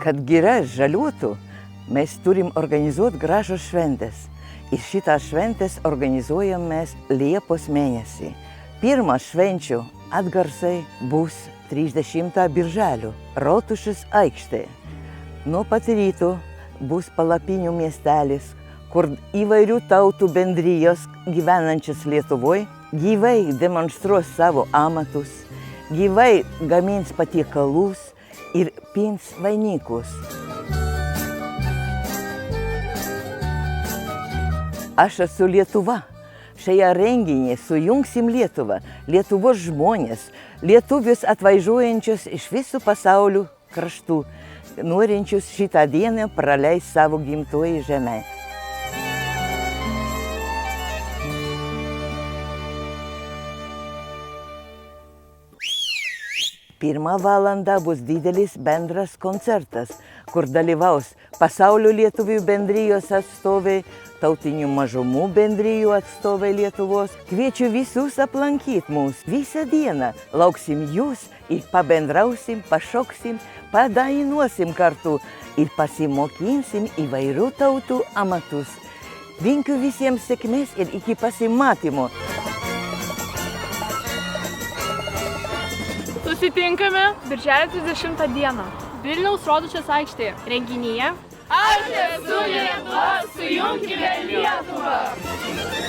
Kad giria žaliuotų, mes turim organizuoti gražios šventės. Ir šitą šventės organizuojam mes Liepos mėnesį. Pirmas švenčių atgarsai bus 30 birželio Rotušės aikštėje. Nuo pat ryto bus palapinių miestelis, kur įvairių tautų bendrijos gyvenančios Lietuvoje gyvai demonstruos savo amatus, gyvai gamins patiekalus ir pins vainikus. Aš esu Lietuva. Šioje renginį sujungsim Lietuvą, Lietuvos žmonės, lietuvius atvažiuojančius iš visų pasaulio kraštų, norinčius šitą dieną praleisti savo gimtoji žemė. Pirmą valandą bus didelis bendras koncertas, kur dalyvaus pasaulio lietuvių bendrijos atstovai, tautinių mažumų bendrijų atstovai Lietuvos. Kviečiu visus aplankyti mus visą dieną. Lauksim jūs ir pabendrausim, pašoksim, padainuosim kartu ir pasimokinsim įvairių tautų amatus. Linkiu visiems sėkmės ir iki pasimatymo. Susitinkame birželio 30 dieną Vilniaus Rotušės aikštėje. Renginyje Aš esu Lietuva, sujunkime Lietuvą!